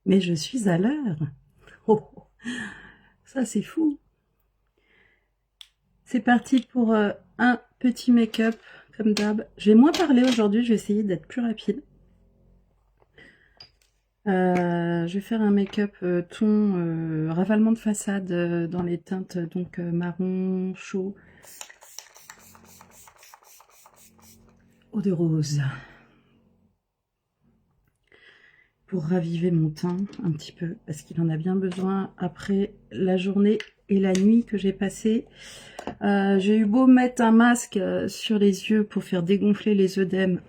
Mais je suis à l'heure. Oh, ça c'est fou. C'est parti pour un petit make-up, comme d'hab. Je vais moins parler aujourd'hui, je vais essayer d'être plus rapide. Je vais faire un make-up ton ravalement de façade dans les teintes donc marron chaud, eau de rose, pour raviver mon teint un petit peu, parce qu'il en a bien besoin après la journée et la nuit que j'ai passée. J'ai eu beau mettre un masque sur les yeux pour faire dégonfler les œdèmes,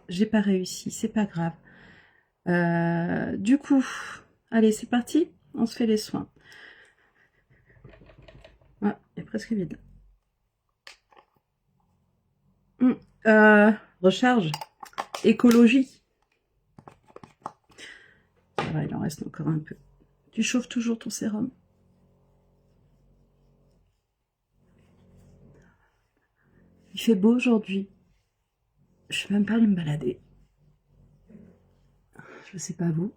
j'ai pas réussi, c'est pas grave. Du coup, allez, c'est parti, on se fait les soins. Ah, il est presque vide. Recharge, écologie. Voilà, il en reste encore un peu. Tu chauffes toujours ton sérum. Il fait beau aujourd'hui. Je vais même pas aller me balader. Je sais pas vous.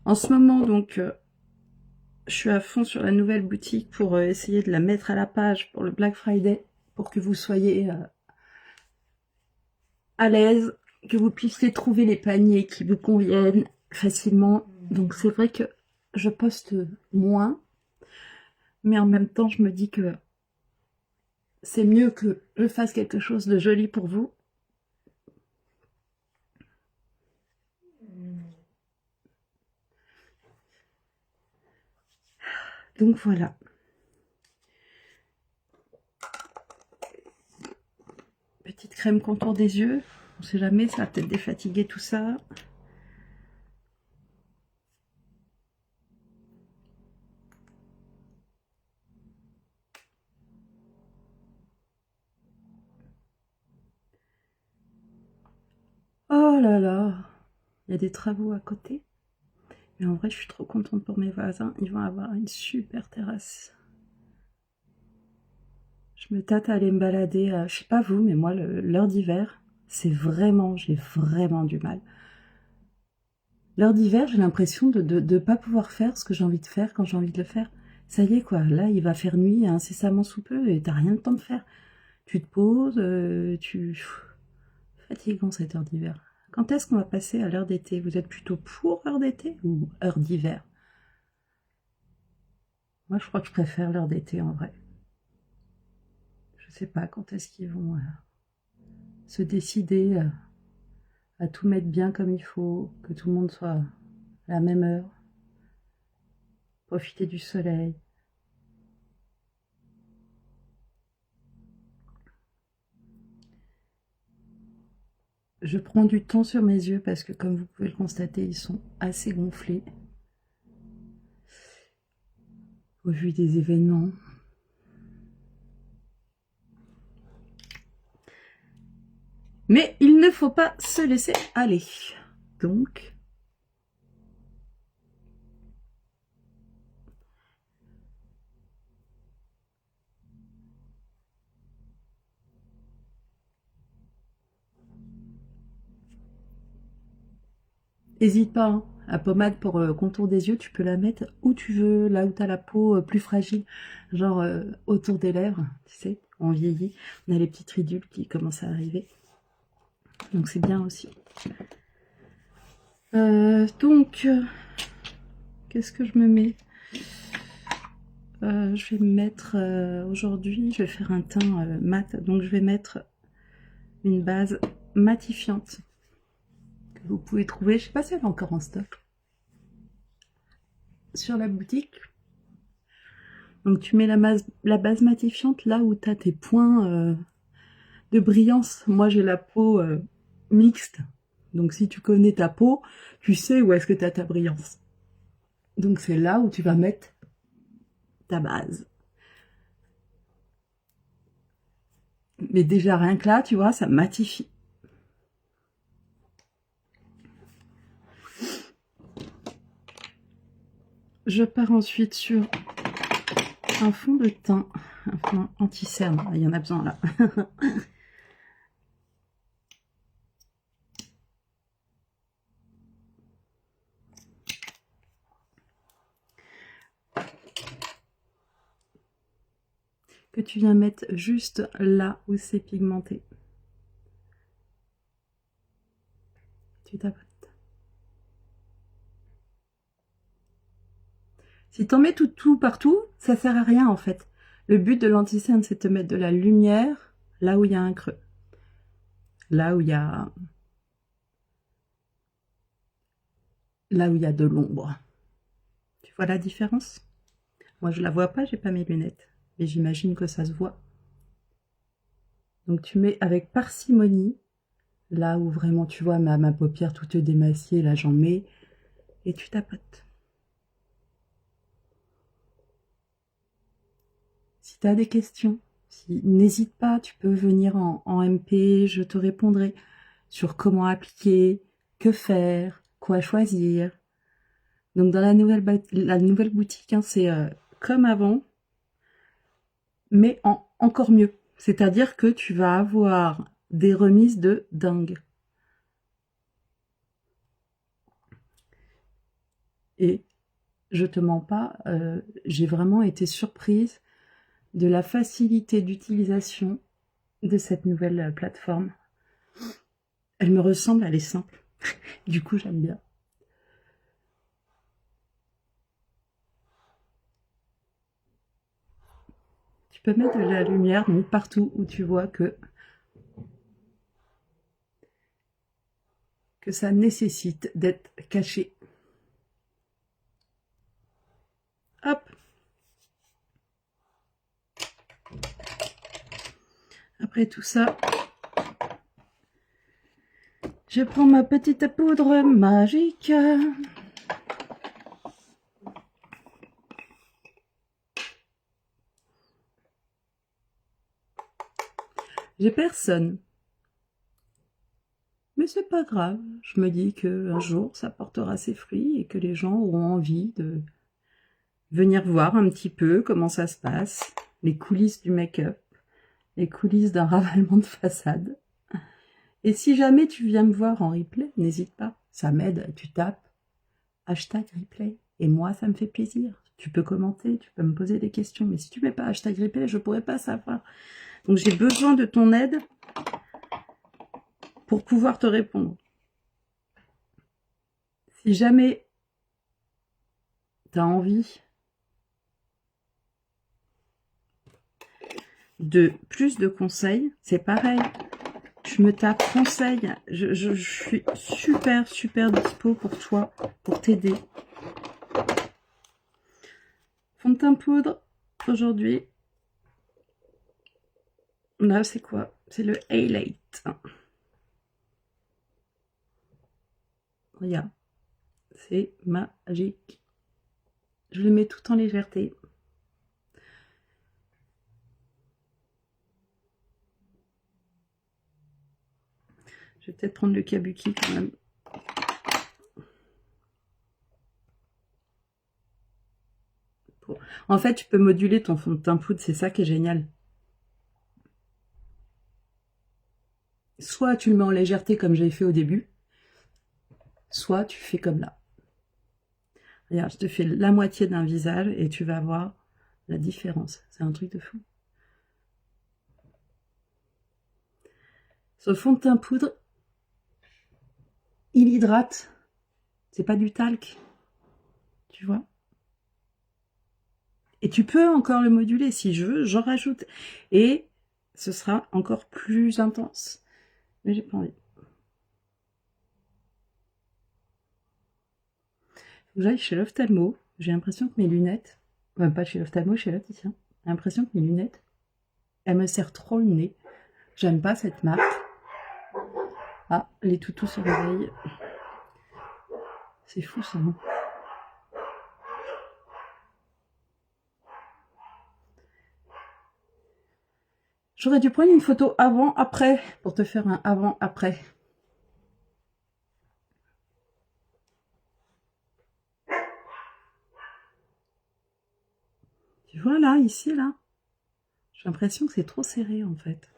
En ce moment, donc, je suis à fond sur la nouvelle boutique pour essayer de la mettre à la page pour le Black Friday, pour que vous soyez à l'aise, que vous puissiez trouver les paniers qui vous conviennent facilement. Donc c'est vrai que je poste moins, mais en même temps je me dis que c'est mieux que je fasse quelque chose de joli pour vous. Donc voilà. Petite crème contour des yeux. On sait jamais, ça va peut-être défatiguer tout ça. Oh là là, il y a des travaux à côté. Mais en vrai, je suis trop contente pour mes voisins. Ils vont avoir une super terrasse. Je me tâte à aller me balader, je sais pas vous, mais moi, l'heure d'hiver, c'est vraiment, j'ai vraiment du mal. L'heure d'hiver, j'ai l'impression de pas pouvoir faire ce que j'ai envie de faire quand j'ai envie de le faire. Ça y est, quoi, là, il va faire nuit incessamment sous peu et t'as rien le temps de faire. Tu te poses, fatigant cette heure d'hiver. Quand est-ce qu'on va passer à l'heure d'été? Vous êtes plutôt pour heure d'été ou heure d'hiver? Moi, je crois que je préfère l'heure d'été en vrai. Je sais pas quand est-ce qu'ils vont se décider à tout mettre bien comme il faut, que tout le monde soit à la même heure, profiter du soleil. Je prends du temps sur mes yeux parce que comme vous pouvez le constater, ils sont assez gonflés au vu des événements. Mais il ne faut pas se laisser aller. Donc, n'hésite pas, hein. La pommade pour contour des yeux, tu peux la mettre où tu veux, là où tu as la peau plus fragile, genre autour des lèvres, tu sais, on vieillit, on a les petites ridules qui commencent à arriver. Donc c'est bien aussi. Donc, qu'est-ce que je me mets? Je vais me mettre, aujourd'hui, je vais faire un teint mat, donc je vais mettre une base matifiante que vous pouvez trouver, je sais pas si elle est encore en stock, sur la boutique. Donc tu mets la base matifiante là où tu as tes points de brillance. Moi j'ai la peau mixte, donc si tu connais ta peau, tu sais où est-ce que tu as ta brillance. Donc c'est là où tu vas mettre ta base. Mais déjà, rien que là, tu vois, ça matifie. Je pars ensuite sur un fond de teint, un fond anti-cerne. Il y en a besoin là. Que tu viens mettre juste là où c'est pigmenté. Tu tapotes. Si tu en mets tout partout, ça sert à rien en fait. Le but de l'anti-cerne, c'est de te mettre de la lumière là où il y a un creux. Là où il y a de l'ombre. Tu vois la différence? Moi, je la vois pas, j'ai pas mes lunettes. Mais j'imagine que ça se voit. Donc tu mets avec parcimonie, là où vraiment tu vois ma paupière toute démaciée, là j'en mets, et tu tapotes. Si tu as des questions, n'hésite pas, tu peux venir en MP, je te répondrai sur comment appliquer, que faire, quoi choisir. Donc dans la nouvelle boutique, hein, c'est comme avant, mais encore mieux. C'est-à-dire que tu vas avoir des remises de dingue. Et je te mens pas, j'ai vraiment été surprise de la facilité d'utilisation de cette nouvelle plateforme. Elle me ressemble, elle est simple. Du coup, j'aime bien. Tu peux mettre de la lumière donc partout où tu vois que ça nécessite d'être caché. Hop. Après tout ça, je prends ma petite poudre magique. J'ai personne. Mais c'est pas grave. Je me dis qu'un jour, ça portera ses fruits et que les gens auront envie de venir voir un petit peu comment ça se passe, les coulisses du make-up, les coulisses d'un ravalement de façade. Et si jamais tu viens me voir en replay, n'hésite pas, ça m'aide, tu tapes hashtag replay. Et moi, ça me fait plaisir. Tu peux commenter, tu peux me poser des questions, mais si tu mets pas hashtag replay, je pourrais pas savoir. Donc j'ai besoin de ton aide pour pouvoir te répondre. Si jamais tu as envie de plus de conseils, c'est pareil. Je me tape conseil. Je suis super dispo pour toi, pour t'aider. Fond de teint poudre, aujourd'hui. Là, c'est quoi? C'est le Highlight. Regarde, c'est magique. Je le mets tout en légèreté. Je vais peut-être prendre le kabuki quand même. En fait, tu peux moduler ton fond de teint poudre, c'est ça qui est génial. Soit tu le mets en légèreté comme j'ai fait au début, soit tu fais comme là. Regarde, je te fais la moitié d'un visage et tu vas voir la différence. C'est un truc de fou. Ce fond de teint poudre, il hydrate. C'est pas du talc. Tu vois? Et tu peux encore le moduler si je veux, j'en rajoute. Et ce sera encore plus intense. Mais j'ai pas envie. Faut que j'aille chez l'ophtalmo. J'ai l'impression que mes lunettes, pas chez l'ophtalmo, chez l'opticien, j'ai l'impression que mes lunettes, elles me serrent trop le nez. J'aime pas cette marque. Ah, les toutous se réveillent. C'est fou ça, non? J'aurais dû prendre une photo avant-après pour te faire un avant-après. Tu vois là, ici, là, j'ai l'impression que c'est trop serré en fait.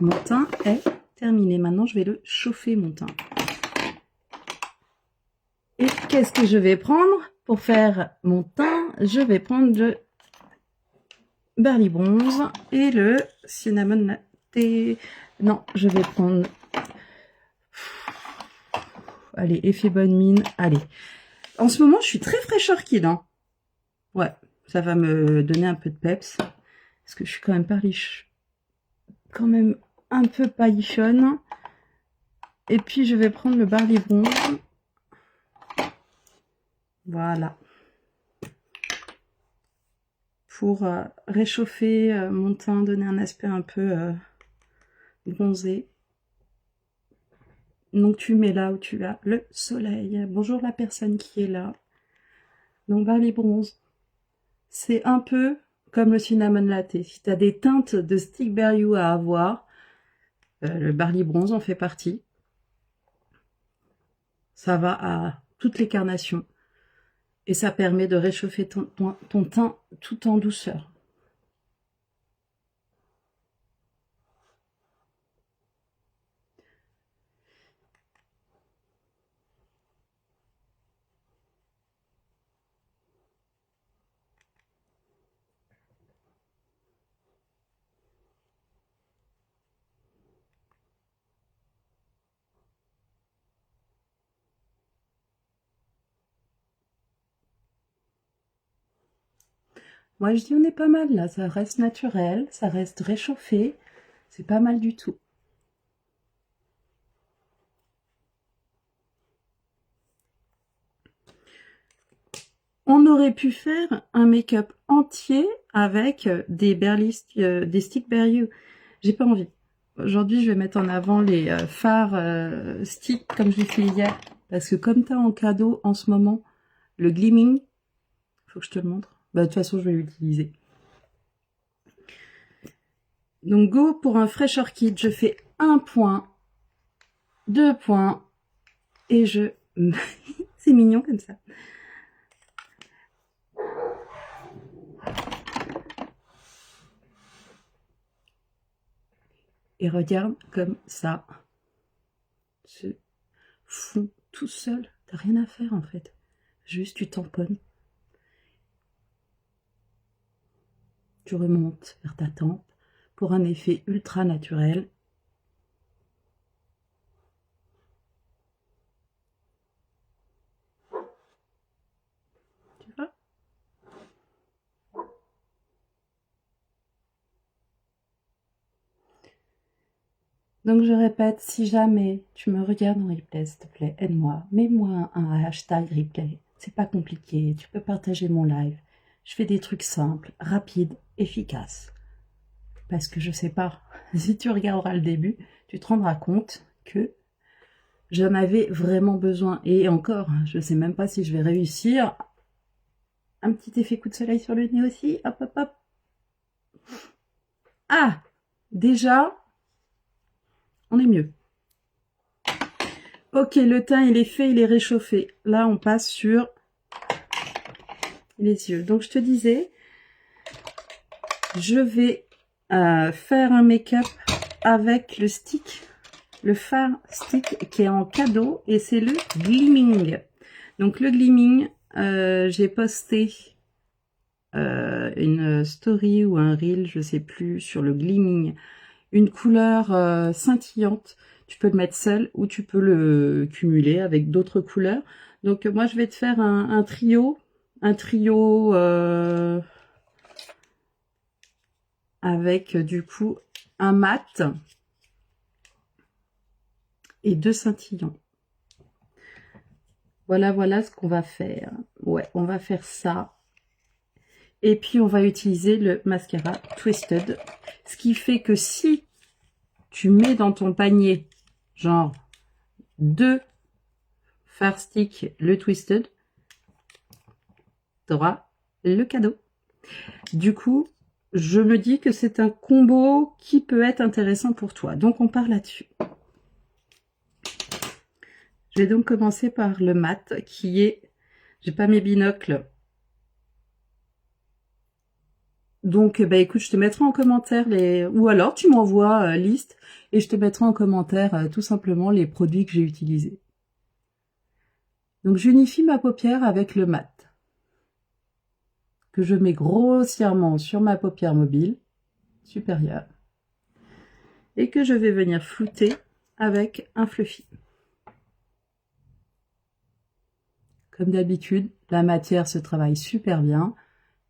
Mon teint est terminé. Maintenant, je vais le chauffer, mon teint. Et qu'est-ce que je vais prendre pour faire mon teint? Je vais prendre le Barley Bronze et le Cinnamon Latte. Non, je vais prendre... Allez, effet bonne mine. Allez. En ce moment, je suis très fraîcheur kid. Hein. Ouais, ça va me donner un peu de peps. Parce que je suis quand même quand même un peu paillichonne. Et puis, je vais prendre le Barley Bronze. Voilà. Pour réchauffer mon teint, donner un aspect un peu bronzé. Donc tu mets là où tu as le soleil. Bonjour la personne qui est là. Donc Barley Bronze, c'est un peu comme le Cinnamon Latte. Si tu as des teintes de Stick Berry à avoir, le Barley Bronze en fait partie. Ça va à toutes les carnations. Et ça permet de réchauffer ton teint tout en douceur. Moi, je dis on est pas mal là, ça reste naturel, ça reste réchauffé, c'est pas mal du tout. On aurait pu faire un make-up entier avec des Stick Berry. J'ai pas envie. Aujourd'hui, je vais mettre en avant les fards stick comme je l'ai fait hier. Parce que comme tu as en cadeau en ce moment le Gleaming, faut que je te le montre. Bah, de toute façon, je vais l'utiliser. Donc, go pour un fraîcheur kit. Je fais 1 point, 2 points, et je... C'est mignon comme ça. Et regarde comme ça se fond tout seul. T'as rien à faire en fait. Juste tu tamponnes. Tu remontes vers ta tempe pour un effet ultra naturel. Tu vois? Donc je répète, si jamais tu me regardes en replay, s'il te plaît, aide-moi. Mets-moi un hashtag replay. C'est pas compliqué, tu peux partager mon live. Je fais des trucs simples, rapides, efficaces. Parce que je sais pas, si tu regarderas le début, tu te rendras compte que j'en avais vraiment besoin. Et encore, je sais même pas si je vais réussir. Un petit effet coup de soleil sur le nez aussi. Hop, hop, hop. Ah, déjà, on est mieux. Ok, le teint, il est fait, il est réchauffé. Là, on passe sur les yeux. Donc, je te disais, je vais faire un make-up avec le stick, le fard stick qui est en cadeau. Et c'est le Gleaming. Donc, le Gleaming, j'ai posté une story ou un reel, je sais plus, sur le Gleaming. Une couleur scintillante. Tu peux le mettre seul ou tu peux le cumuler avec d'autres couleurs. Donc moi je vais te faire un trio. Avec du coup un mat et 2 scintillants. Voilà ce qu'on va faire. Ouais, on va faire ça. Et puis on va utiliser le mascara Twisted. Ce qui fait que si tu mets dans ton panier genre 2 fard stick, le Twisted, tu auras le cadeau. Du coup, je me dis que c'est un combo qui peut être intéressant pour toi. Donc, on part là-dessus. Je vais donc commencer par le mat qui est... J'ai pas mes binocles. Donc, bah écoute, je te mettrai en commentaire les... Ou alors, tu m'envoies liste et je te mettrai en commentaire tout simplement les produits que j'ai utilisés. Donc, j'unifie ma paupière avec le mat que je mets grossièrement sur ma paupière mobile supérieure et que je vais venir flouter avec un fluffy. Comme d'habitude, la matière se travaille super bien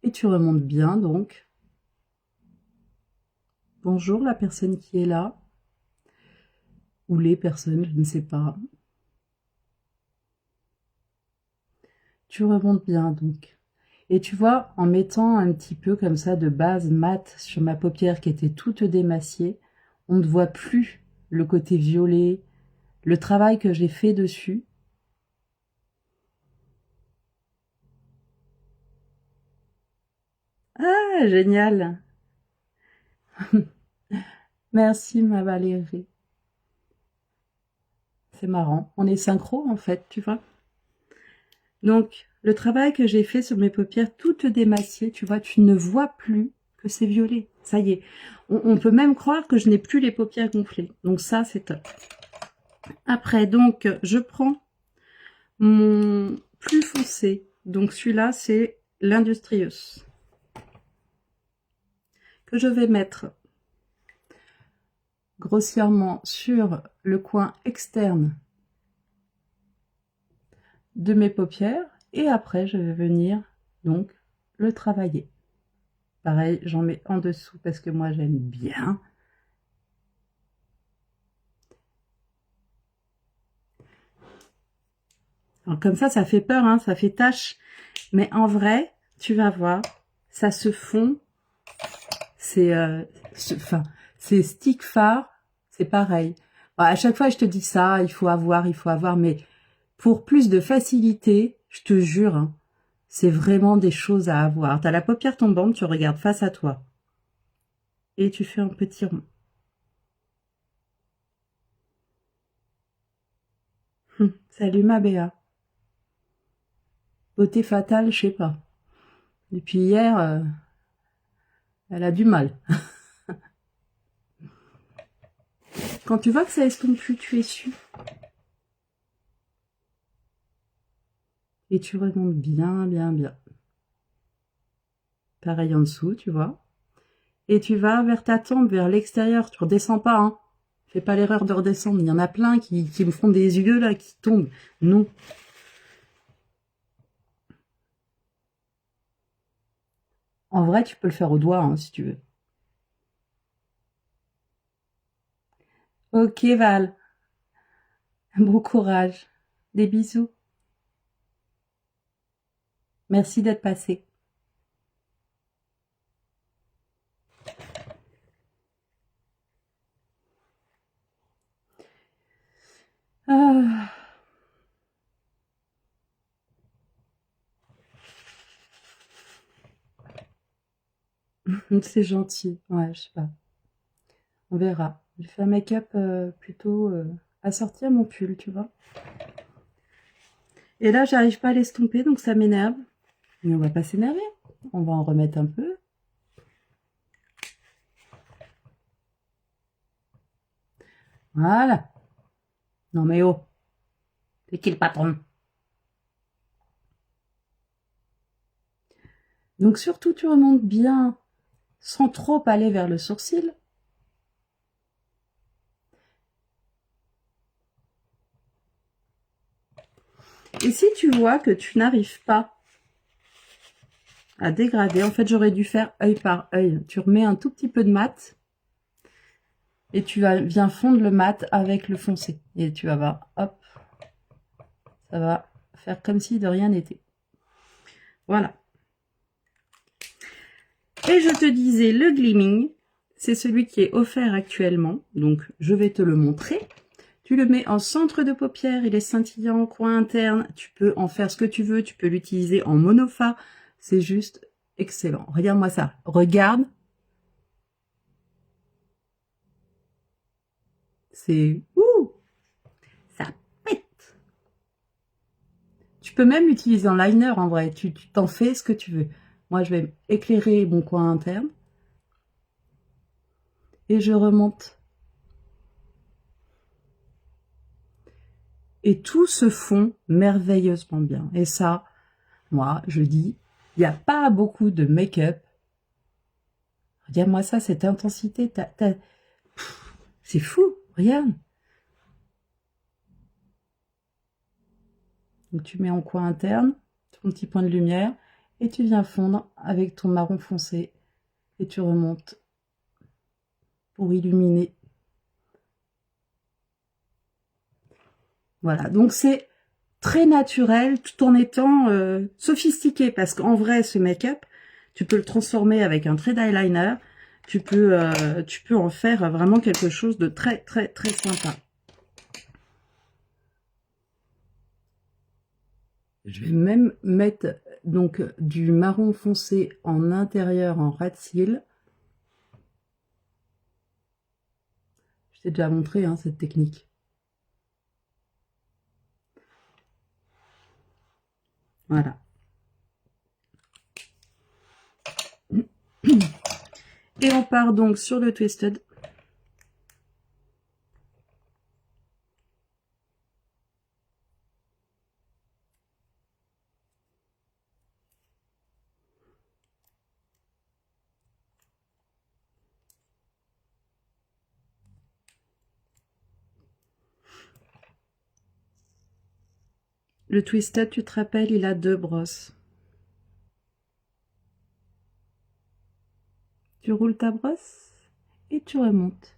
et tu remontes bien donc. Bonjour la personne qui est là, ou les personnes, je ne sais pas. Tu remontes bien donc. Et tu vois, en mettant un petit peu comme ça de base mat sur ma paupière qui était toute démaciée, on ne voit plus le côté violet, le travail que j'ai fait dessus. Ah, génial! Merci ma Valérie. C'est marrant, on est synchro en fait, tu vois. Donc, le travail que j'ai fait sur mes paupières toutes démaciées, tu vois, tu ne vois plus que c'est violet. Ça y est, on peut même croire que je n'ai plus les paupières gonflées. Donc ça, c'est top. Après, donc, je prends mon plus foncé. Donc celui-là, c'est l'Industrious. Que je vais mettre grossièrement sur le coin externe de mes paupières. Et après, je vais venir donc le travailler. Pareil, j'en mets en dessous parce que moi, j'aime bien. Alors, comme ça fait peur, hein, ça fait tache. Mais en vrai, tu vas voir, ça se fond. C'est c'est stick phare, c'est pareil. Bon, à chaque fois, je te dis ça, il faut avoir, mais pour plus de facilité, je te jure, hein, c'est vraiment des choses à avoir. Tu as la paupière tombante, tu regardes face à toi. Et tu fais un petit rond. Salut ma Béa. Beauté fatale, je sais pas. Depuis hier, elle a du mal. Quand tu vois que ça estompe plus, tu essuies. Et tu remontes bien, bien, bien. Pareil en dessous, tu vois. Et tu vas vers ta tempe, vers l'extérieur. Tu redescends pas, hein. Fais pas l'erreur de redescendre. Il y en a plein qui me font des yeux, là, qui tombent. Non. En vrai, tu peux le faire au doigt, hein, si tu veux. Ok, Val. Bon courage. Des bisous. Merci d'être passé. Ah. C'est gentil. Ouais, je sais pas. On verra. J'ai fait un make-up plutôt assorti à mon pull, tu vois. Et là, j'arrive pas à l'estomper, donc ça m'énerve. Mais on va pas s'énerver. On va en remettre un peu. Voilà. Non mais oh. C'est qui le patron? Donc surtout, tu remontes bien, sans trop aller vers le sourcil. Et si tu vois que tu n'arrives pas à dégrader, en fait, j'aurais dû faire œil par œil. Tu remets un tout petit peu de mat et tu viens fondre le mat avec le foncé. Et tu vas voir, hop, ça va faire comme si de rien n'était. Voilà. Et je te disais, le Gleaming, c'est celui qui est offert actuellement. Donc, je vais te le montrer. Tu le mets en centre de paupière, il est scintillant, coin interne. Tu peux en faire ce que tu veux. Tu peux l'utiliser en monopha. C'est juste excellent. Regarde-moi ça. Regarde c'est... Ouh, ça pète. Tu peux même utiliser un liner en vrai. Tu t'en fais ce que tu veux. Moi, je vais éclairer mon coin interne. Et je remonte. Et tout se fond merveilleusement bien. Et ça, moi, je dis, il n'y a pas beaucoup de make-up. Regarde-moi ça, cette intensité. C'est fou, regarde. Donc tu mets en coin interne ton petit point de lumière et tu viens fondre avec ton marron foncé et tu remontes pour illuminer. Voilà, donc c'est très naturel tout en étant sophistiqué parce qu'en vrai ce make-up, tu peux le transformer avec un trait d'eyeliner, tu peux en faire vraiment quelque chose de très très très sympa. Je vais même mettre donc du marron foncé en intérieur en ras de cils. Je t'ai déjà montré hein, cette technique. Voilà. Et on part donc sur le Twisted. Le Twisted, tu te rappelles, il a 2 brosses. Tu roules ta brosse et tu remontes.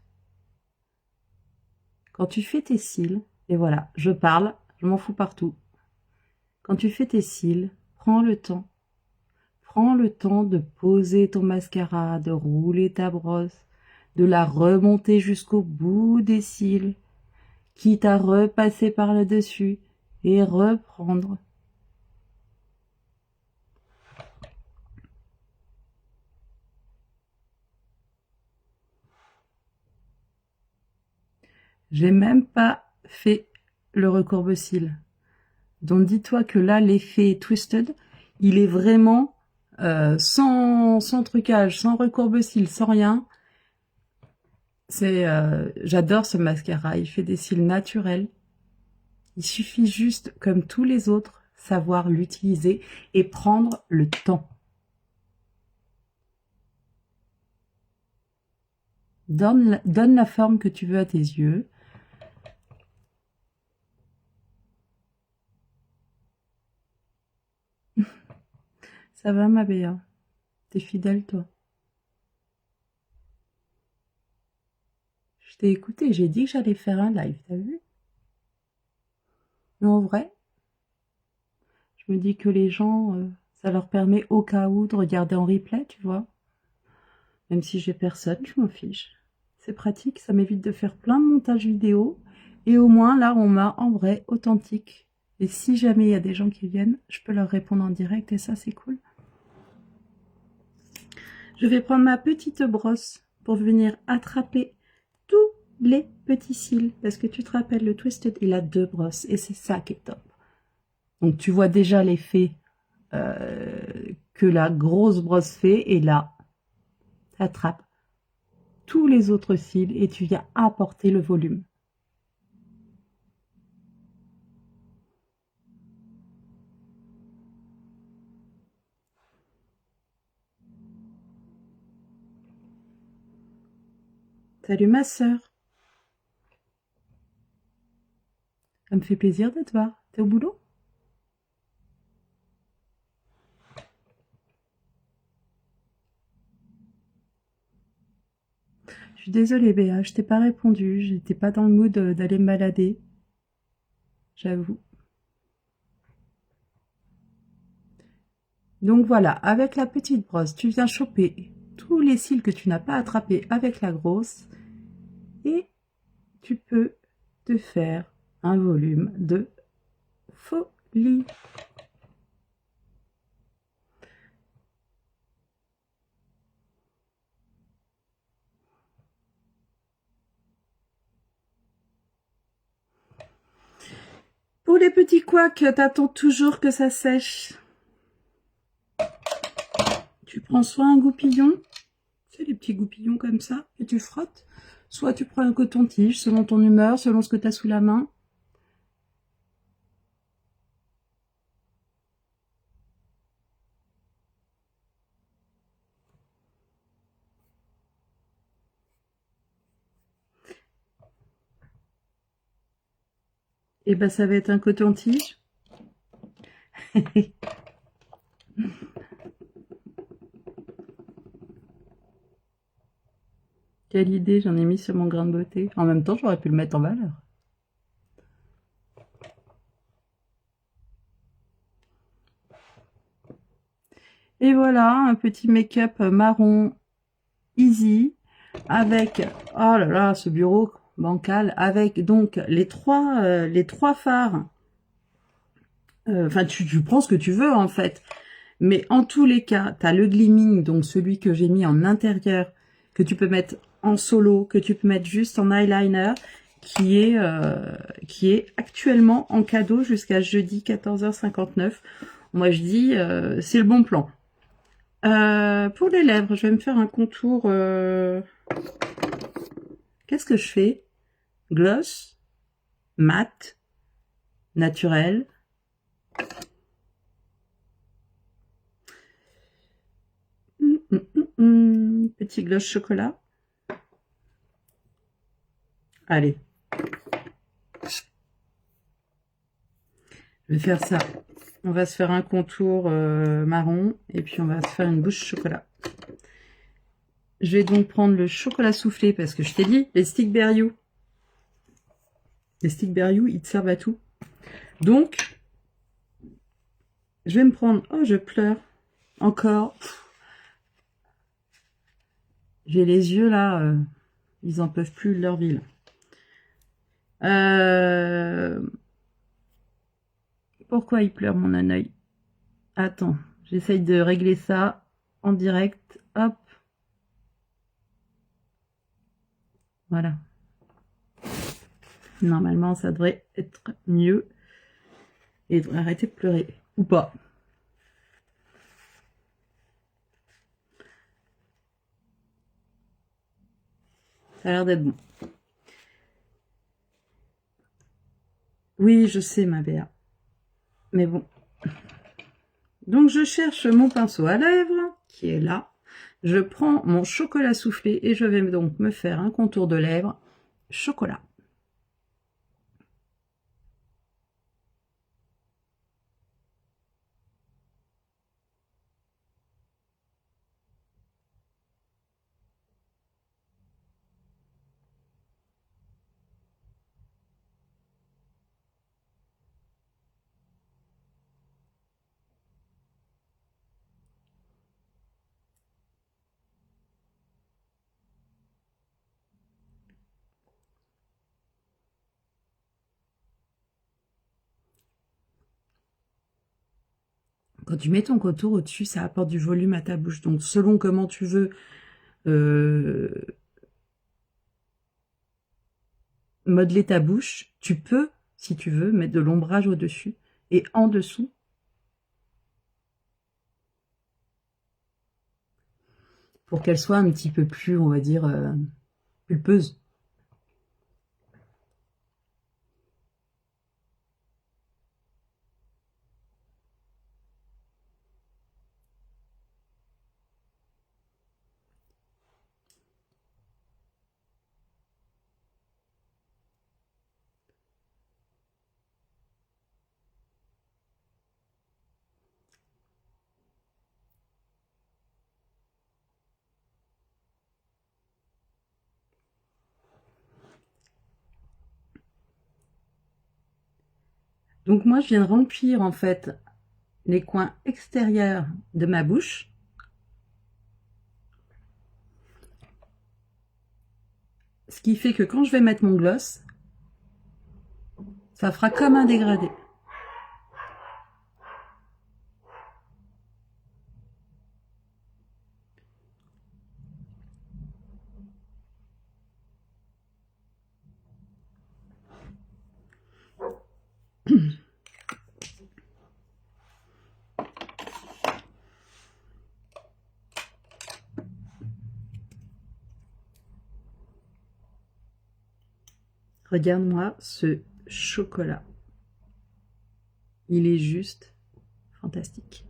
Quand tu fais tes cils, et voilà, je parle, je m'en fous partout. Quand tu fais tes cils, prends le temps. Prends le temps de poser ton mascara, de rouler ta brosse, de la remonter jusqu'au bout des cils, quitte à repasser par le dessus et reprendre. J'ai même pas fait le recourbe-cils. Donc dis-toi que là, l'effet Twisted, il est vraiment sans trucage, sans recourbe-cils, sans rien. J'adore ce mascara, il fait des cils naturels. Il suffit juste, comme tous les autres, savoir l'utiliser et prendre le temps. Donne la forme que tu veux à tes yeux. Ça va, ma Béa? T'es fidèle, toi? Je t'ai écouté, j'ai dit que j'allais faire un live, t'as vu? Mais en vrai, je me dis que les gens, ça leur permet au cas où de regarder en replay, tu vois? Même si j'ai personne, je m'en fiche. C'est pratique, ça m'évite de faire plein de montages vidéo. Et au moins, là, on m'a en vrai authentique. Et si jamais il y a des gens qui viennent, je peux leur répondre en direct et ça, c'est cool. Je vais prendre ma petite brosse pour venir attraper tous les petits cils. Parce que tu te rappelles, le Twisted, il a 2 brosses et c'est ça qui est top. Donc, tu vois déjà l'effet que la grosse brosse fait. Et là, tu attrapes tous les autres cils et tu viens apporter le volume. Salut ma sœur. Ça me fait plaisir de te voir. T'es au boulot? Je suis désolée Béa, je t'ai pas répondu. J'étais pas dans le mood d'aller me balader. J'avoue. Donc voilà, avec la petite brosse, tu viens choper tous les cils que tu n'as pas attrapés avec la grosse et tu peux te faire un volume de folie. Oh les petits couacs, t'attends toujours que ça sèche. Tu prends soit un goupillon, c'est les petits goupillons comme ça, et tu frottes. Soit tu prends un coton-tige, selon ton humeur, selon ce que tu as sous la main. Et ben ça va être un coton-tige. Quelle idée, j'en ai mis sur mon grain de beauté. En même temps, j'aurais pu le mettre en valeur. Et voilà, un petit make-up marron easy avec, oh là là, ce bureau bancal, avec donc les trois fards. Enfin, tu prends ce que tu veux en fait. Mais en tous les cas, tu as le gleaming, donc celui que j'ai mis en intérieur, que tu peux mettre en solo, que tu peux mettre juste en eyeliner, qui est actuellement en cadeau jusqu'à jeudi 14h59. Moi, je dis, c'est le bon plan. Pour les lèvres, je vais me faire un contour... Qu'est-ce que je fais? Gloss, mat, naturel. Petit gloss chocolat. Allez. Je vais faire ça. On va se faire un contour marron et puis on va se faire une bouche chocolat. Je vais donc prendre le chocolat soufflé parce que je t'ai dit, les sticks Berriou. Les sticks Berriou, ils te servent à tout. Donc, je vais me prendre... Oh, je pleure. Encore. J'ai les yeux là, ils en peuvent plus de leur ville. Pourquoi il pleure mon œil? Attends, j'essaye de régler ça en direct. Hop. Voilà. Normalement, ça devrait être mieux. Et il devrait arrêter de pleurer. Ou pas. Ça a l'air d'être bon. Oui, je sais, ma Béa. Mais bon. Donc, je cherche mon pinceau à lèvres, qui est là. Je prends mon chocolat soufflé et je vais donc me faire un contour de lèvres chocolat. Quand tu mets ton contour au-dessus, ça apporte du volume à ta bouche. Donc, selon comment tu veux modeler ta bouche, tu peux, si tu veux, mettre de l'ombrage au-dessus et en dessous. Pour qu'elle soit un petit peu plus, on va dire, pulpeuse. Donc moi, je viens de remplir en fait les coins extérieurs de ma bouche. Ce qui fait que quand je vais mettre mon gloss, ça fera comme un dégradé. Regarde-moi ce chocolat. Il est juste fantastique.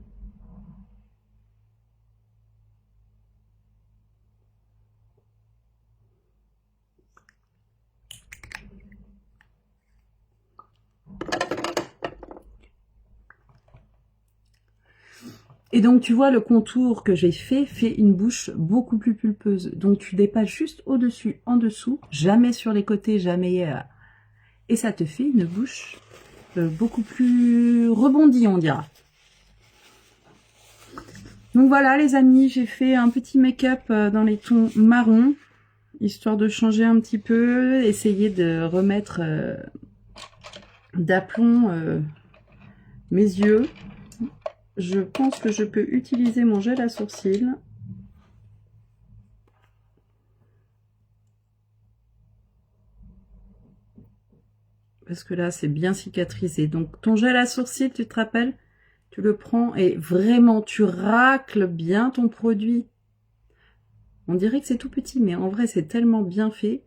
Et donc, tu vois, le contour que j'ai fait une bouche beaucoup plus pulpeuse. Donc, tu dépasses juste au-dessus, en dessous, jamais sur les côtés, jamais... et ça te fait une bouche beaucoup plus rebondie, on dira. Donc voilà, les amis, j'ai fait un petit make-up dans les tons marron, histoire de changer un petit peu, essayer de remettre d'aplomb mes yeux. Je pense que je peux utiliser mon gel à sourcils. Parce que là, c'est bien cicatrisé. Donc, ton gel à sourcils, tu te rappelles? Tu le prends et vraiment, tu racles bien ton produit. On dirait que c'est tout petit, mais en vrai, c'est tellement bien fait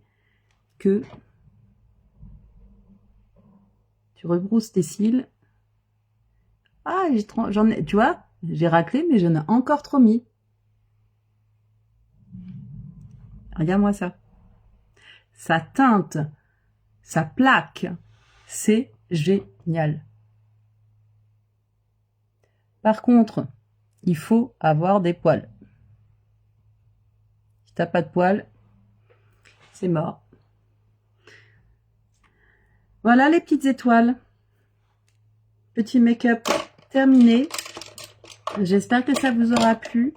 que tu rebrousses tes cils. Ah, j'en ai, tu vois, j'ai raclé, mais j'en ai encore trop mis. Regarde-moi ça. Ça teinte, ça plaque. C'est génial. Par contre, il faut avoir des poils. Si t'as pas de poils, c'est mort. Voilà les petites étoiles. Petit make-up terminé. J'espère que ça vous aura plu.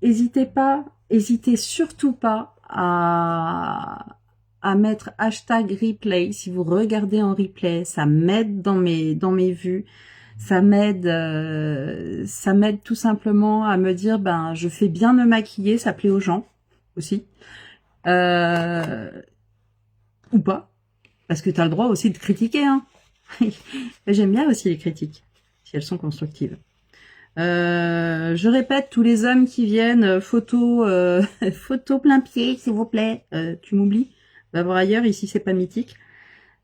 N'hésitez surtout pas à mettre hashtag replay si vous regardez en replay. Ça m'aide dans mes vues. Ça m'aide tout simplement à me dire, ben, je fais bien me maquiller, ça plaît aux gens aussi. Ou pas. Parce que tu as le droit aussi de critiquer. Hein. J'aime bien aussi les critiques, si elles sont constructives. Je répète, tous les hommes qui viennent, photo plein pied, s'il vous plaît. Tu m'oublies. Va voir ailleurs, ici c'est pas mythique.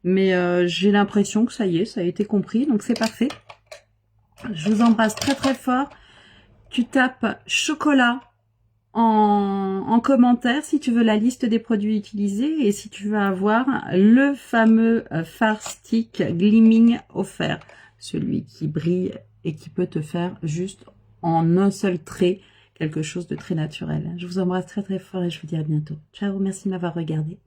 Mais j'ai l'impression que ça y est, ça a été compris, donc c'est parfait. Je vous embrasse très très fort. Tu tapes chocolat en commentaire si tu veux la liste des produits utilisés et si tu veux avoir le fameux Far Stick Gleaming offert, celui qui brille et qui peut te faire juste en un seul trait quelque chose de très naturel. Je vous embrasse très très fort et je vous dis à bientôt. Ciao, merci de m'avoir regardé.